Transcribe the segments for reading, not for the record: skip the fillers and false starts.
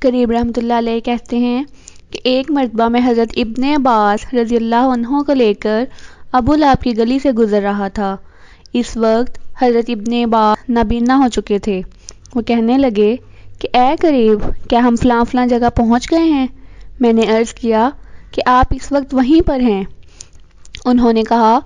قریب رحمۃ اللہ علیہ کہتے ہیں کہ ایک مرتبہ میں حضرت ابن عباس رضی اللہ عنہ کو لے کر ابو لہب کی گلی سے گزر رہا تھا۔ اس وقت حضرت ابن عباس نابینا ہو چکے تھے۔ وہ کہنے لگے کہ اے قریب، کیا ہم فلاں فلاں جگہ پہنچ گئے ہیں؟ میں نے عرض کیا کہ آپ اس وقت وہیں پر ہیں۔ انہوں نے کہا،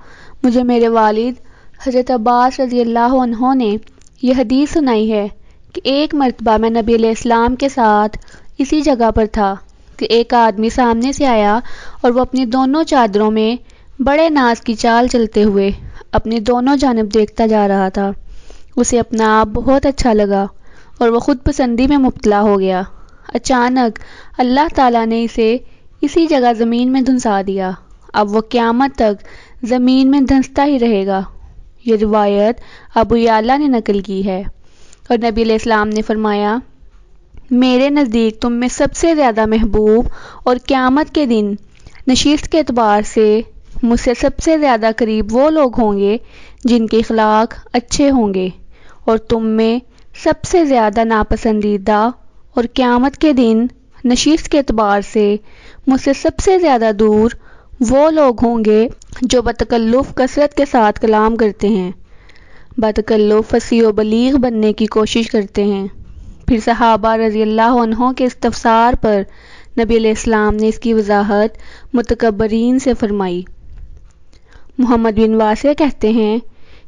مجھے میرے والد حضرت عباس رضی اللہ عنہ نے یہ حدیث سنائی ہے کہ ایک مرتبہ میں نبی علیہ السلام کے ساتھ اسی جگہ پر تھا کہ ایک آدمی سامنے سے آیا اور وہ اپنی دونوں چادروں میں بڑے ناز کی چال چلتے ہوئے اپنی دونوں جانب دیکھتا جا رہا تھا۔ اسے اپنا آپ بہت اچھا لگا اور وہ خود پسندی میں مبتلا ہو گیا۔ اچانک اللہ تعالیٰ نے اسے اسی جگہ زمین میں دھنسا دیا۔ اب وہ قیامت تک زمین میں دھنستا ہی رہے گا۔ یہ روایت ابو یعلا نے نقل کی ہے۔ اور نبی علیہ السلام نے فرمایا، میرے نزدیک تم میں سب سے زیادہ محبوب اور قیامت کے دن نشست کے اعتبار سے مجھ سے سب سے زیادہ قریب وہ لوگ ہوں گے جن کے اخلاق اچھے ہوں گے، اور تم میں سب سے زیادہ ناپسندیدہ اور قیامت کے دن نشست کے اعتبار سے مجھ سے سب سے زیادہ دور وہ لوگ ہوں گے جو بتکلف کثرت کے ساتھ کلام کرتے ہیں، بتکلف فصیح و بلیغ بننے کی کوشش کرتے ہیں۔ پھر صحابہ رضی اللہ عنہ کے استفسار پر نبی علیہ السلام نے اس کی وضاحت متکبرین سے فرمائی۔ محمد بن واسع کہتے ہیں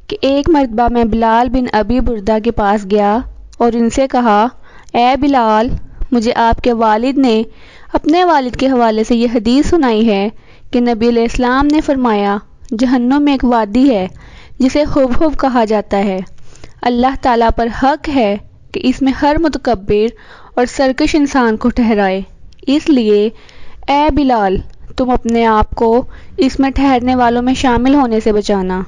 کہ ایک مرتبہ میں بلال بن ابی بردہ کے پاس گیا اور ان سے کہا، اے بلال، مجھے آپ کے والد نے اپنے والد کے حوالے سے یہ حدیث سنائی ہے کہ نبی علیہ السلام نے فرمایا، جہنم میں ایک وادی ہے جسے حب کہا جاتا ہے۔ اللہ تعالیٰ پر حق ہے کہ اس میں ہر متکبر اور سرکش انسان کو ٹھہرائے، اس لیے اے بلال، تم اپنے آپ کو اس میں ٹھہرنے والوں میں شامل ہونے سے بچانا۔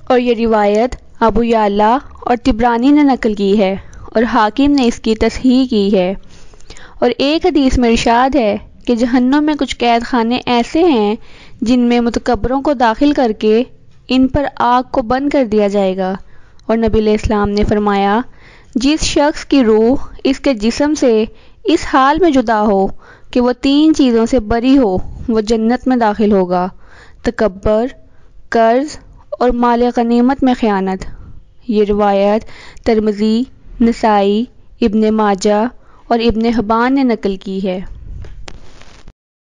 اور یہ روایت ابو یعلا اور طبرانی نے نقل کی ہے اور حاکم نے اس کی تصحیح کی ہے۔ اور ایک حدیث میں ارشاد ہے کہ جہنم میں کچھ قید خانے ایسے ہیں جن میں متکبروں کو داخل کر کے ان پر آگ کو بند کر دیا جائے گا۔ اور نبی علیہ السلام نے فرمایا، جس شخص کی روح اس کے جسم سے اس حال میں جدا ہو کہ وہ 3 چیزوں سے بری ہو، وہ جنت میں داخل ہوگا: تکبر، قرض اور مال غنیمت میں خیانت۔ یہ روایت ترمذی، نسائی، ابن ماجہ اور ابن حبان نے نقل کی ہے۔